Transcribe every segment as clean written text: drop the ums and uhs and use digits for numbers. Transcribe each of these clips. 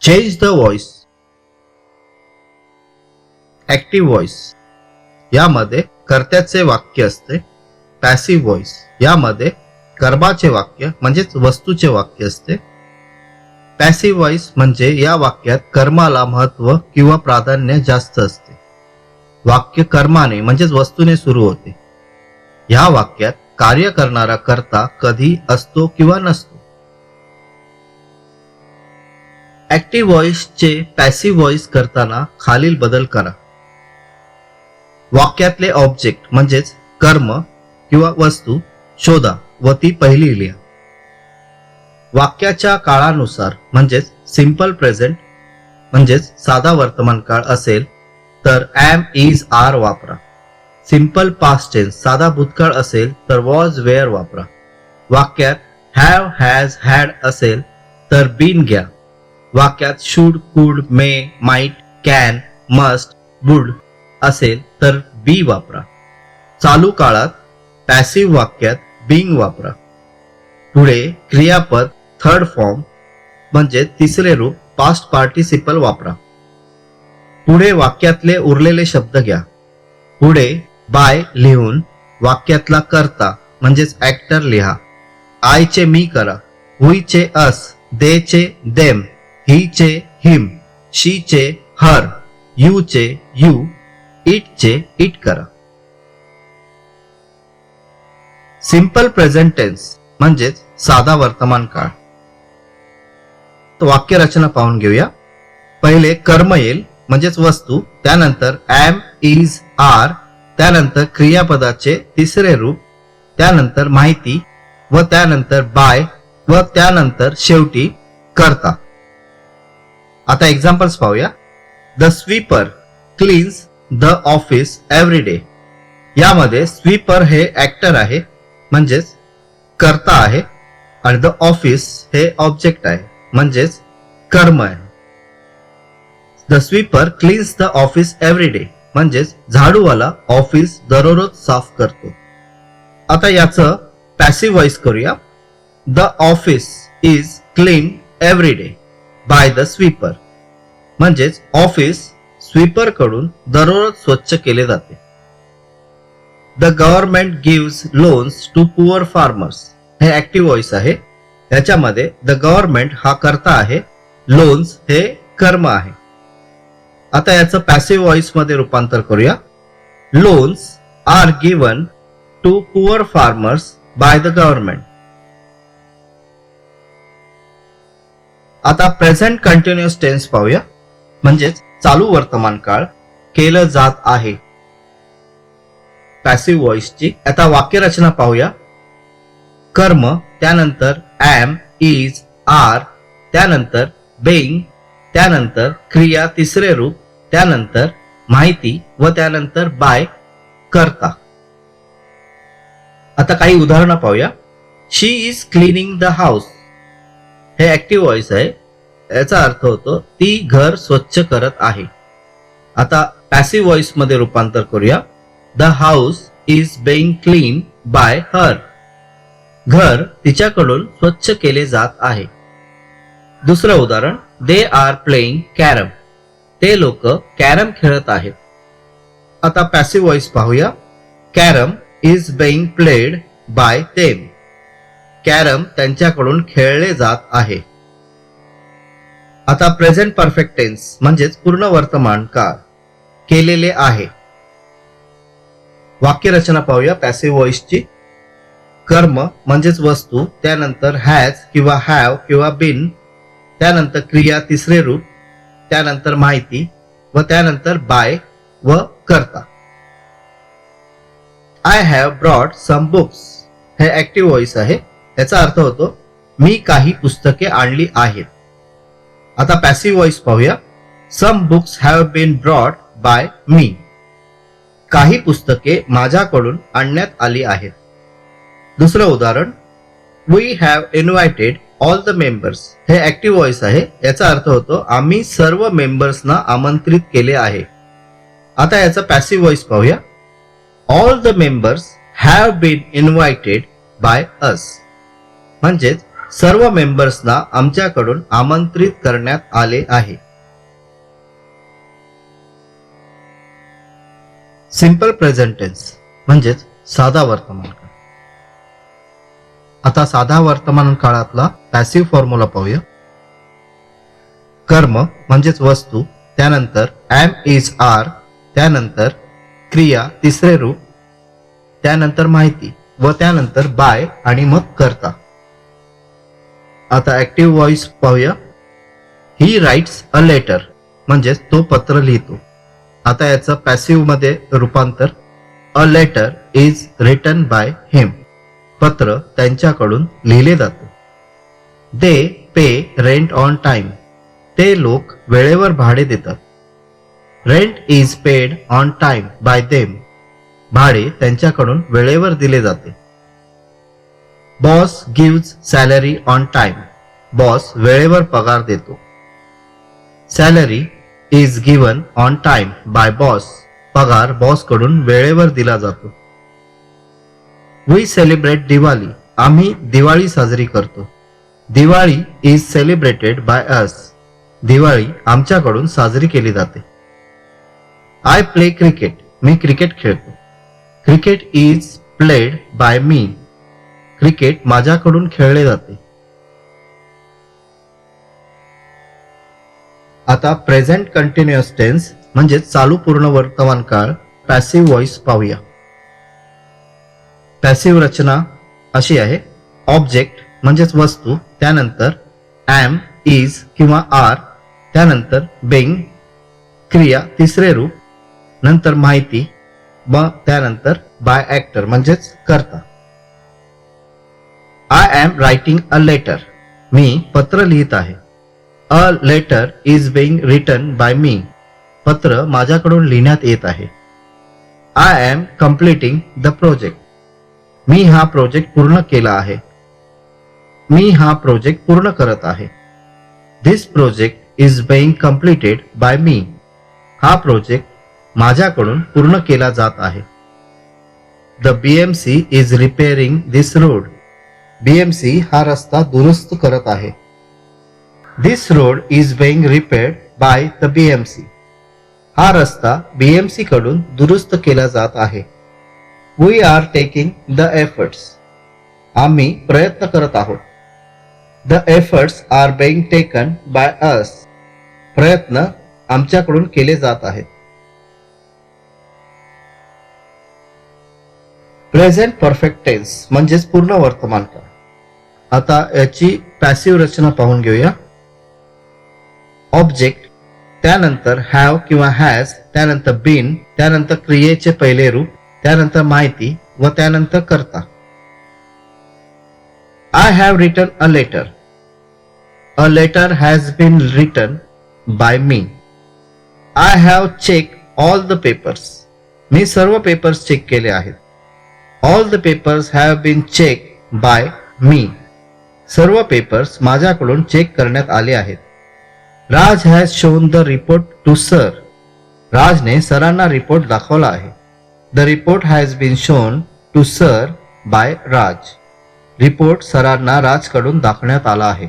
Change the voice. Active voice यामध्ये कर्त्याचे वाक्य असते. पॅसिव्ह व्हॉइस यामध्ये कर्माचे वाक्य म्हणजेच वस्तूचे वाक्य असते. पॅसिव्ह व्हॉइस म्हणजे या वाक्यात कर्माला महत्व किंवा प्राधान्य जास्त असते. वाक्य कर्माने म्हणजेच वस्तूने सुरू होते. या वाक्यात कार्य करणारा कर्ता कधी असतो किंवा नसतो. ऍक्टिव्ह व्हॉइसचे पॅसिव्ह व्हॉइस करताना खालील बदल करा. वाक्यातले ऑब्जेक्ट म्हणजेच कर्म किंवा वस्तू शोधा व ती पहिली लिहा. वाक्याच्या काळानुसार म्हणजेच सिंपल प्रेझेंट म्हणजेच साधा वर्तमान काळ असेल तर एम इज आर वापरा. सिंपल पास्ट टेन्स साधा भूतकाळ असेल तर वॉज वेअर वापरा. वाक्यात हॅव हॅज हॅड असेल तर बीन घ्या. वाक्यात should could may might can must would असेल तर बी वापरा. चालू काळात पॅसिव्ह वाक्यात बिंग वापरा. पुढे क्रियापद थर्ड फॉर्म म्हणजे तिसरे रूप पास्ट पार्टिसिपल वापरा. पुढे वाक्यातले उरलेले शब्द घ्या. पुढे बाय लिहून वाक्यातला कर्ता म्हणजेच ऍक्टर लिहा. आय चे मी करा. वी चे अस. दे चे देम. ही चे हिम. शी चे हर. यू चे यू. इट चे इट करा. सिंपल प्रेझेंट टेन्स म्हणजेच साधा वर्तमान काळ. वाक्य रचना पाहून घेऊया. पहिले कर्म येईल म्हणजेच वस्तू, त्यानंतर एम इज आर, त्यानंतर क्रियापदाचे तिसरे रूप, त्यानंतर माहिती व त्यानंतर बाय व त्यानंतर शेवटी कर्ता. आता एक्झाम्पल्स पाहूया. The sweeper cleans the office every day. यामध्ये स्वीपर हे ऍक्टर आहे म्हणजेच कर्ता आहे आणि द ऑफिस हे ऑब्जेक्ट आहे म्हणजेच कर्म आहे. The sweeper cleans the office every day म्हणजेच झाडूवाला ऑफिस दररोज साफ करतो. आता याचं पॅसिव्ह व्हॉइस करूया. The office is clean every day by the sweeper म्हणजेच ऑफिस स्वीपर कडून दररोज स्वच्छ केले जाते. The government gives loans to poor farmers हे ऍक्टिव्ह व्हॉइस आहे. त्याच्यामध्ये द गव्हर्नमेंट हा कर्ता आहे, लोन्स हे कर्म आहे. आता याचं पॅसिव्ह व्हॉइस मध्ये रूपांतर करूया. Loans are given to poor farmers by the government. आता प्रेझेंट कंटिन्युअस टेन्स पाहूया म्हणजेच चालू वर्तमान काळ केलं जात आहे. पॅसिव्ह व्हॉइसची आता वाक्य रचना पाहूया. कर्म, त्यानंतर एम इज आर, त्यानंतर बेइंग, त्यानंतर क्रिया तिसरे रूप, त्यानंतर माहिती व त्यानंतर बाय कर्ता. आता काही उदाहरणं पाहूया. शी इज क्लिनिंग द हाऊस हे ऍक्टिव्ह व्हॉइस आहे. याचा अर्थ होतो ती घर स्वच्छ करत आहे. आता पॅसिव्ह व्हॉइस मध्ये रूपांतर करूया. The house is being clean bye हर. घर तिच्याकडून स्वच्छ केले जात आहे. दुसरं उदाहरण. They are playing carrom. ते लोक कॅरम खेळत आहेत. आता पॅसिव्ह व्हॉइस पाहूया. Carrom is being played by them. Carrom त्यांच्याकडून खेळले जात आहे. आता प्रेझेंट परफेक्ट टेन्स म्हणजेच पूर्ण वर्तमान काळ केलेले आहे. वाक्य रचना पाहूया पॅसिव्ह व्हॉइसची. कर्म म्हणजेच वस्तू, त्यानंतर हॅज किंवा हॅव किंवा बीन, त्यानंतर क्रिया तिसरे रूप, त्यानंतर माहिती व त्यानंतर बाय व कर्ता. I have brought some books हे ऍक्टिव्ह व्हॉइस आहे. याचा अर्थ होतो मी काही पुस्तके आणली आहेत. आता पॅसिव्ह व्हॉइस पाहूया. Some books have been brought by me. काही पुस्तके माझ्याकडून आणण्यात आली आहेत. दुसरं उदाहरण. We have invited all the members हे ऍक्टिव्ह व्हॉइस आहे. याचा अर्थ होतो आम्ही सर्व मेंबर्सना आमंत्रित केले आहे. आता याचा पॅसिव्ह व्हॉइस पाहूया. All the members have been invited by us म्हणजेच सर्व मेंबर्सना आमच्याकडून आमंत्रित करण्यात आले आहे. सिंपल प्रेझेंट टेन्स म्हणजेच साधा वर्तमान काळ. आता साधा वर्तमान काळातला पॅसिव्ह फॉर्म्युला पाहूया. कर्म म्हणजेच वस्तू, त्यानंतर एम इज आर, त्यानंतर क्रिया तिसरे रूप, त्यानंतर माहिती व त्यानंतर बाय आणि मग करता. आता ऍक्टिव्ह व्हॉइस पाहूया. ही राइट्स अ लेटर म्हणजेच तो पत्र लिहितो. आता याचं पॅसिव्ह मध्ये रूपांतर. A letter is written by him. पत्र त्यांच्याकडून लिहिले जाते. They pay rent on time. ते लोक वेळेवर भाडे देतात. Rent is paid on time by them. भाडे त्यांच्याकडून वेळेवर दिले जाते. Boss gives salary on time. Boss वेळेवर पगार देतो. Salary is given on time by boss. पगार बॉस कडून वेळेवर दिला जातो. We celebrate Diwali. आम्ही दिवाळी साजरी करतो. दिवाळी इज सेलिब्रेटेड बाय अस. दिवाळी आमच्याकडून साजरी केली जाते. I play cricket. मी क्रिकेट खेळतो. Cricket is played by me. Cricket माझ्याकडून खेळले जाते. आता प्रेझेंट कंटिन्युअस टेन्स म्हणजे चालू पूर्ण वर्तमान काळ पॅसिव्ह व्हॉइस पाहूया. पॅसिव्ह रचना अशी आहे. ऑब्जेक्ट म्हणजेच वस्तू, त्यानंतर एम, इज किंवा आर, त्यानंतर बिंग, क्रिया तिसरे रूप, नंतर माहिती, मग त्यानंतर बाय ऍक्टर म्हणजेच करता. I am writing a letter. मी पत्र लिहित आहे. A letter is being written by me. पत्र माझ्याकडून लिहिण्यात येत आहे. I am completing the project. मी हा प्रोजेक्ट पूर्ण केला आहे. मी हा प्रोजेक्ट पूर्ण करत आहे. This project is being completed by me. हा प्रोजेक्ट माझ्याकडून पूर्ण केला जात आहे. The BMC is repairing this road. BMC हा रस्ता दुरुस्त करत आहे. This road is being repaired by the BMC. हा रस्ता बीएमसी कडून दुरुस्त केला जात आहे. We are taking the efforts. आम्ही प्रयत्न करत आहोत. The efforts are being taken by us. प्रयत्न आमच्याकडून केले जात आहेत. प्रेझेंट परफेक्ट टेन्स म्हणजेच पूर्ण वर्तमान काळ. आता याची पॅसिव्ह रचना पाहून घेऊया. ऑब्जेक्ट, त्यानंतर हॅव किंवा हॅज, त्यानंतर बीन, त्यानंतर क्रियेचे पहिले रूप, त्यानंतर माहिती व त्यानंतर करता. I have written a letter. A letter has been written by me. I have check all the papers. मी सर्व पेपर्स चेक केले आहेत. All the papers have been check by me. सर्व पेपर्स माझ्याकडून चेक करण्यात आले आहेत. Raj has shown the report to sir. राजने सरांना रिपोर्ट दाखवला आहे. The report has been shown to sir by Raj. Report सरांना राजकडून दाखवण्यात आला आहे.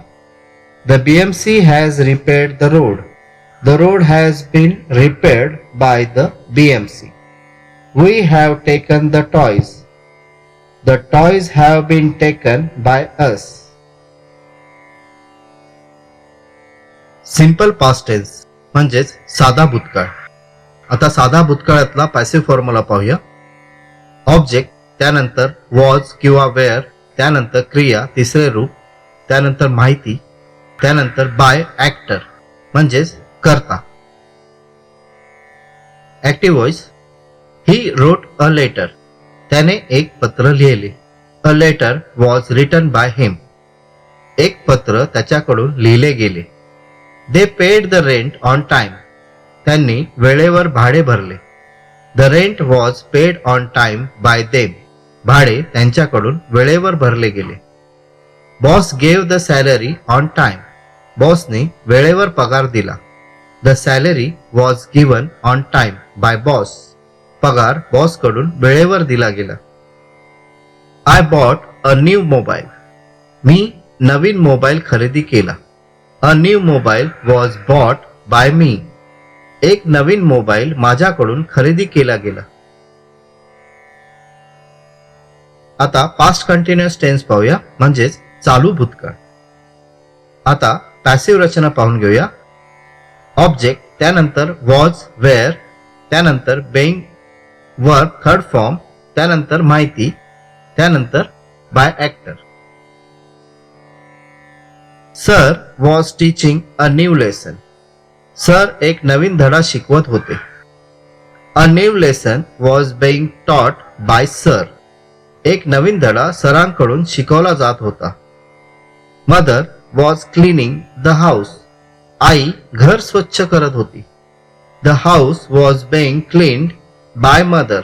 The BMC has repaired the road. The road has been repaired by the BMC. We have taken the toys. The toys have been taken by us. Simple past tense म्हणजेच साधा भूतकाळ. आता साधा भूतकाळातला पॅसिव्ह फॉर्म्युला पाहूया. Object, त्यानंतर was किंवा were, त्यानंतर क्रिया तिसरे रूप, त्यानंतर माहिती, त्यानंतर बाय ऍक्टर म्हणजेच करता. Active voice. He wrote a letter. त्याने एक पत्र लिहिले. A letter was written by him. एक पत्र त्याच्याकडून लिहिले गेले. They paid the rent on time. त्यांनी वेळेवर भाडे भरले. The rent was paid on time by them. भाडे त्यांच्याकडून वेळेवर भरले गेले. Boss gave the salary on time. बॉसने वेळेवर पगार दिला. The salary was given on time by boss. पगार बॉस कडून वेळेवर दिला गेला. I bought a new mobile. मी नवीन मोबाईल खरेदी केला. A new mobile was bought by me. एक नवीन मोबाईल माझ्याकडून खरेदी केला गेला. आता पास्ट कंटिन्युअस टेन्स पाहूया, म्हणजेच चालू भूतकाळ. आता पॅसिव्ह रचना पाहून घेऊया. ऑब्जेक्ट, त्यानंतर वॉज, वेअर, त्यानंतर बेइंग, वर्ब थर्ड फॉर्म, त्यानंतर माहिती, त्यानंतर by actor. Sir was teaching a new lesson. सर एक नवीन धडा शिकवत होते. A new lesson was being taught by sir. एक नवीन धडा सरांकडून शिकवला जात होता. Mother was cleaning the house. आई घर स्वच्छ करत होती. The house was being cleaned by mother.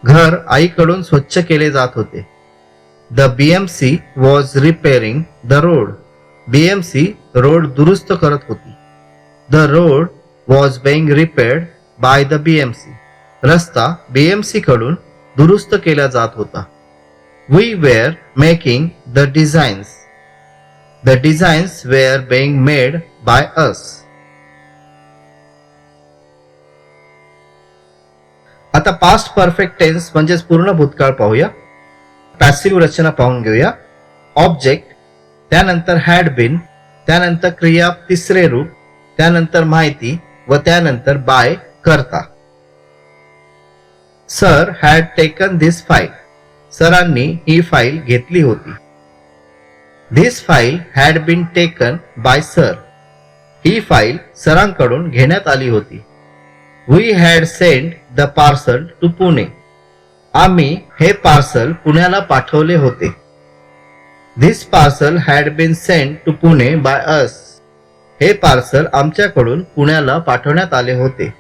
घर आईकडून स्वच्छ केले जात होते. The BMC was repairing the road. BMC road दुरुस्त करत होती. The road was being repaired by the BMC. रस्ता बीएमसी कडून दुरुस्त केला जात होता. We were making the designs. The designs were being made by us. आता पास्ट परफेक्ट टेन्स म्हणजेच पूर्ण भूतकाळ पाहूया. पॅसिव्ह रचना पाहून घेऊया. ऑब्जेक्ट, त्यानंतर हॅड बीन, त्यानंतर क्रिया तिसरे रूप, त्यानंतर माहिती व त्यानंतर बाय करता. Sir had taken this file. सरांनी ही फाईल घेतली होती. This file had been taken by sir. ही फाईल सरांकडून घेण्यात आली होती. We had send the parcel to Pune. आम्ही हे पार्सल पुण्याला पाठवले होते. This parcel had been send to Pune by us. हे पार्सल आमच्याकडून पुण्याला पाठवण्यात आले होते.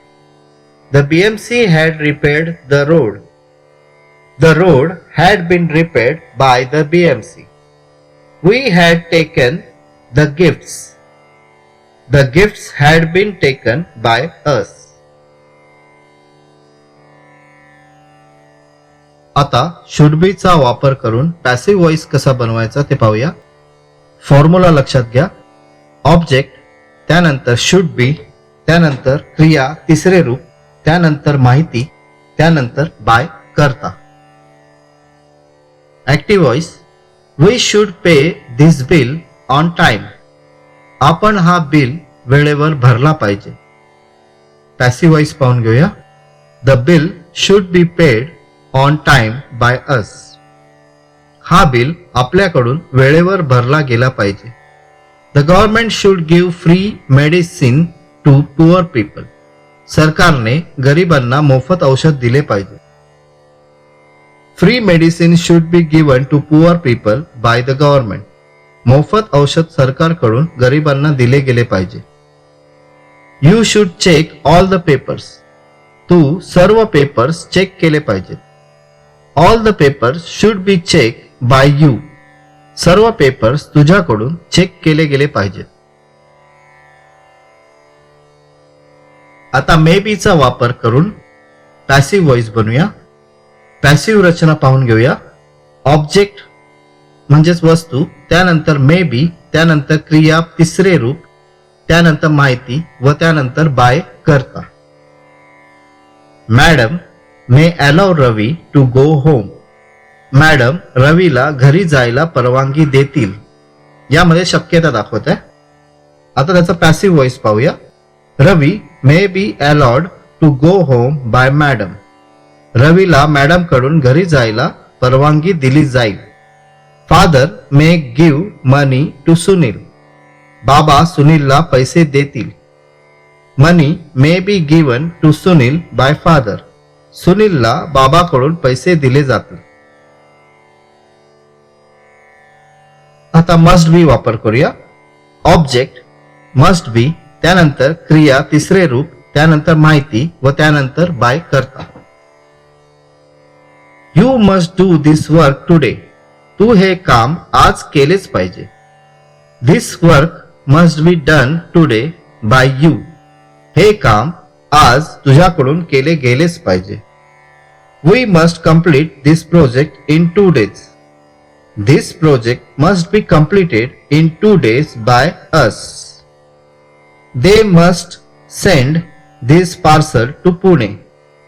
The BMC had repaired the road. The road had been repaired by the BMC. We had taken the gifts. The gifts had been taken by us. आता should बी चा वापर करून पॅसिव्ह व्हॉइस कसा बनवायचा ते पाहूया. फॉर्म्युला लक्षात घ्या. ऑब्जेक्ट, त्यानंतर शुड बी, त्यानंतर क्रिया तिसरे रूप, त्यानंतर माहिती, त्यानंतर बाय करता. Active voice. We should pay this bill on time. आपण हा बिल वेळेवर भरला पाहिजे. पॅसिव्ह व्हॉइस पाहून घेऊया. The bill should be paid on time by us. हा बिल आपल्याकडून वेळेवर भरला गेला पाहिजे. The government should give free medicine to poor people. सरकारने गरिबांना मोफत औषध दिले पाहिजे. Free medicine should be given to poor people by the government. मोफत औषध सरकारकडून गरिबांना दिले गेले पाहिजे. You should check all the papers. तू सर्व पेपर्स चेक केले पाहिजेत. All the papers should B check by you. सर्व पेपर्स तुझ्याकडून चेक केले गेले पाहिजेत. आता मे बी चा वापर करून पॅसिव्ह व्हॉइस बनवूया. पॅसिव्ह रचना पाहून घेऊया. ऑब्जेक्ट म्हणजेच वस्तू, त्यानंतर मे बी, त्यानंतर क्रिया तिसरे रूप, त्यानंतर माहिती व त्यानंतर बाय करता. Madam may allow Ravi to go home. Madam रवीला घरी जायला परवानगी देतील. यामध्ये शक्यता दाखवत आहे. आता त्याचा पॅसिव्ह व्हॉइस पाहूया. Ravi may be allowed to go home by madam. रवीला मॅडम कडून घरी जायला परवानगी दिली जाईल. Father may give money to Sunil. बाबा सुनीलला पैसे देतील. Money may be given to Sunil by father. सुनीलला बाबाकडून पैसे दिले जातील. आता मस्ट बी वापर करूया. ऑब्जेक्ट मस्ट बी, त्यानंतर क्रिया तिसरे रूप, त्यानंतर माहिती व त्यानंतर बाय करता. You must do this work today. तू हे काम आज केलेच पाहिजे. This work must be done today by you. हे काम आज तुझ्याकडून केले गेलेच पाहिजे. We must complete this project in 2 days. This project must be completed in 2 days by us. They must send this parcel to Pune.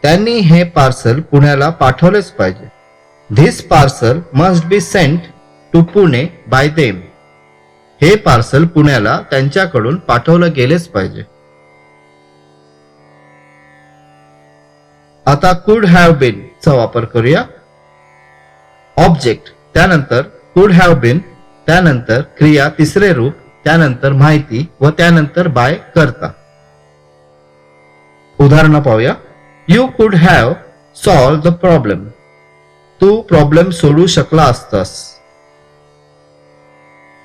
त्यांनी हे parcel पुण्याला पाठवलेच पाहिजे. This parcel must be sent to Pune by them. हे parcel पुण्याला त्यांच्याकडून पाठवलं गेलेच पाहिजे. आता could have been चा वापर करूया. ऑब्जेक्ट, त्यानंतर could have been, त्यानंतर क्रिया तिसरे रूप, त्यानंतर माहिती व त्यानंतर बाय करता. उदाहरण पाहूया. You could have solved the problem. तू प्रॉब्लेम सोडवू शकला असतास.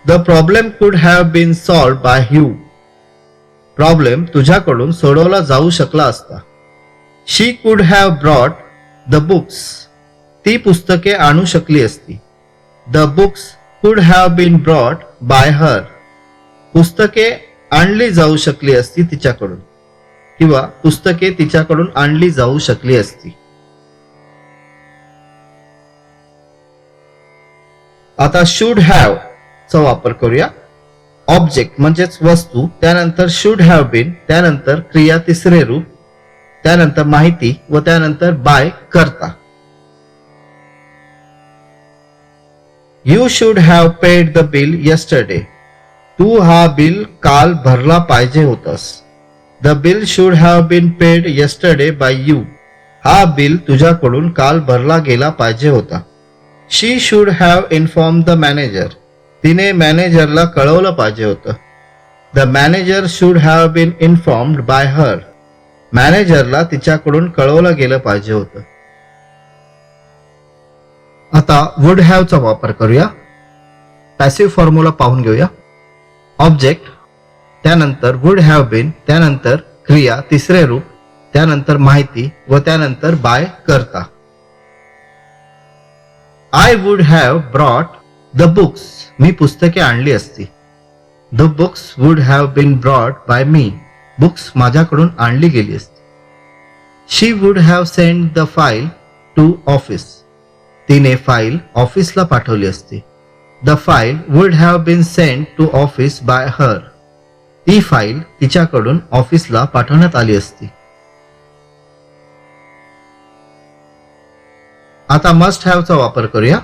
The problem could have been solved by you. Problem तुझ्याकडून सोडवला जाऊ शकला असता. She could have brought the books. ती पुस्तके आणू शकली असती. The books could have been brought by her. पुस्तके आणली जाऊ शकली असती तिच्याकडून, किंवा पुस्तके तिच्याकडून आणली जाऊ शकली असती. आता should have चा वापर करूया. ऑब्जेक्ट म्हणजेच वस्तू, त्यानंतर should have been, त्यानंतर क्रिया तिसरे रूप, त्यानंतर माहिती व त्यानंतर बाय करता. You should have paid the bill yesterday. तू हा बिल काल भरला पाहिजे होतास. The bill should have been paid yesterday by you. हा बिल तुझ्याकडून काल भरला गेला पाहिजे होता. She should have informed the manager. तिने मॅनेजरला कळवलं पाहिजे होतं. The manager should have been informed by her. मॅनेजरला तिच्याकडून कळवलं गेलं पाहिजे होतं. आता वुड हॅव चा वापर करूया. पॅसिव्ह फॉर्म्युला पाहून घेऊया. ऑब्जेक्ट, त्यानंतर वुड हॅव बीन, त्यानंतर क्रिया तिसरे रूप, त्यानंतर माहिती व त्यानंतर बाय करता. I would have brought the books. मी पुस्तके आणली असती. The books would have been brought by me. Books माझ्याकडून आणली गेली असती. She would have send the file to office. तिने फाईल ऑफिसला पाठवली असती. The file would have been send to office by her. ती फाईल तिच्याकडून ऑफिसला पाठवण्यात आली असती. आता मस्ट हॅव चा वापर करूया.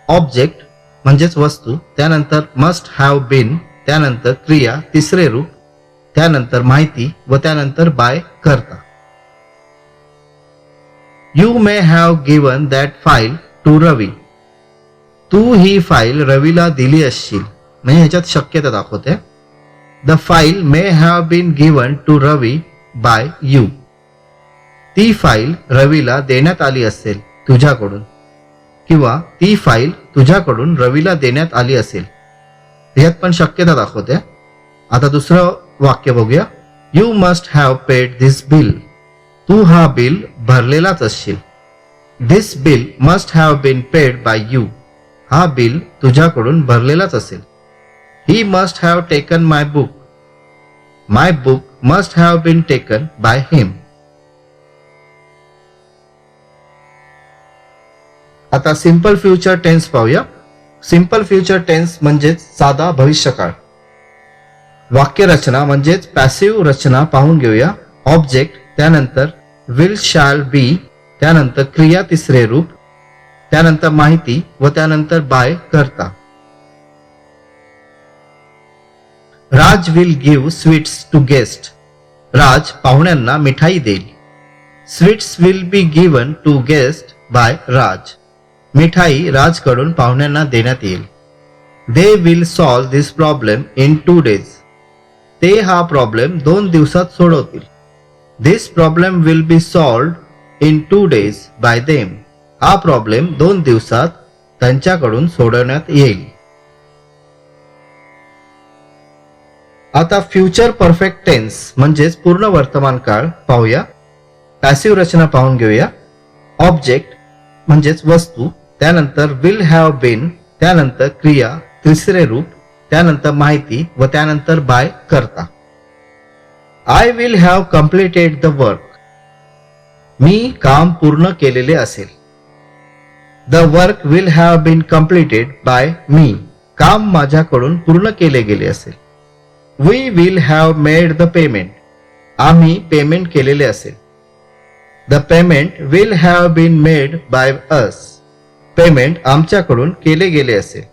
ऑब्जेक्ट म्हणजेच वस्तू, त्यानंतर मस्ट हॅव बीन, त्यानंतर क्रिया तिसरे रूप, त्यानंतर माहिती व त्यानंतर बाय करता. You may have given that file to Ravi. तू ही फाईल रवीला दिली असशील, म्हणजे ह्याच्यात शक्यता दाखवते. The file may have been given to Ravi by you. ती फाईल रवीला देण्यात आली असेल तुझ्याकडून, किंवा ती फाईल तुझ्याकडून रवीला देण्यात आली असेल. ह्यात पण शक्यता दाखवते. आता दुसरं वाक्य बघूया. You must have paid this bill. तू हा बिल भरलेलाच असशील. This bill must have been paid by you. हा बिल तुझ्याकडून भरलेलाच असेल. He must have taken my book. My book must have been taken by him. आता सिंपल फ्युचर टेन्स पाहूया. सिंपल फ्युचर टेन्स म्हणजेच साधा भविष्यकाळ. वाक्य रचना म्हणजेच पॅसिव्ह रचना पाहून घेऊया. ऑब्जेक्ट, त्यानंतर विल शॅल बी, त्यानंतर क्रिया तिसरे रूप, त्यानंतर माहिती व त्यानंतर बाय करता. Raj will give sweets to guest. राज पाहुण्यांना मिठाई देईल. Sweets will be given to guest by Raj. मिठाई राजकडून पाहुण्यांना देण्यात येईल. They will solve this problem in 2 days. ते हा प्रॉब्लेम 2 दिवसात सोडवतील. This problem will be solved in 2 days by them. हा प्रॉब्लेम 2 दिवसात त्यांच्याकडून सोडवण्यात येईल. आता फ्युचर परफेक्ट टेन्स म्हणजेच पूर्ण वर्तमान काळ पाहूया. पॅसिव्ह रचना पाहून घेऊया. ऑब्जेक्ट म्हणजेच वस्तू, त्यानंतर विल हॅव बीन, त्यानंतर क्रिया तिसरे रूप, त्यानंतर माहिती व त्यानंतर बाय करता. I will have completed the work. मी काम पूर्ण केलेले असेल. The work will have been completed by me. काम माझ्याकडून पूर्ण केले गेले असेल. We will have made the payment. आम्ही पेमेंट केलेले असेल. The payment will have been made by us. Payment आमच्याकडून केले गेले असेल.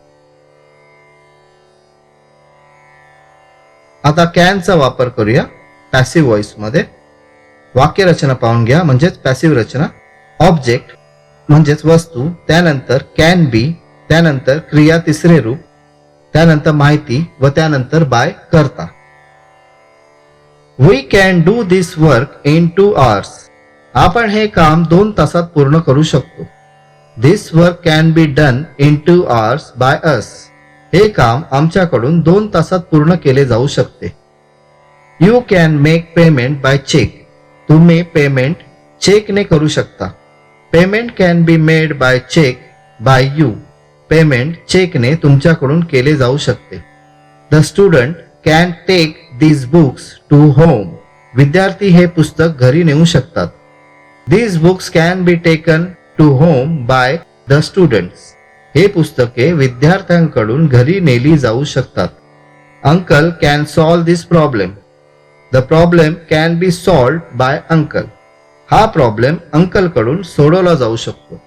आता कॅनचा वापर करूया पॅसिव्ह व्हॉइस मध्ये. वाक्यरचना पाहून घ्या, म्हणजेच पॅसिव्ह रचना. ऑब्जेक्ट म्हणजेच वस्तू, त्यानंतर कॅन बी, त्यानंतर क्रिया तिसरे रूप, त्यानंतर माहिती व त्यानंतर बाय करता. We can do this work in 2 hours. आपण हे काम 2 तासात पूर्ण करू शकतो. This work can be done in 2 hours by us. हे काम आमच्याकडून 2 तासात पूर्ण केले जाऊ शकते. You can make payment by cheque. तुम्ही पेमेंट चेकने करू शकता. Payment can be made by cheque by you. Payment चेकने तुमच्याकडून केले जाऊ शकते. The student can take these books to home. विद्यार्थी हे पुस्तक घरी नेऊ शकतात. These books can be taken to home by the students. हे पुस्तके विद्यार्थ्यांकडून घरी नेली जाऊ शकतात. Uncle can solve this problem. The problem can be solved by uncle. हा प्रॉब्लेम अंकल कडून सोडवला जाऊ शकतो.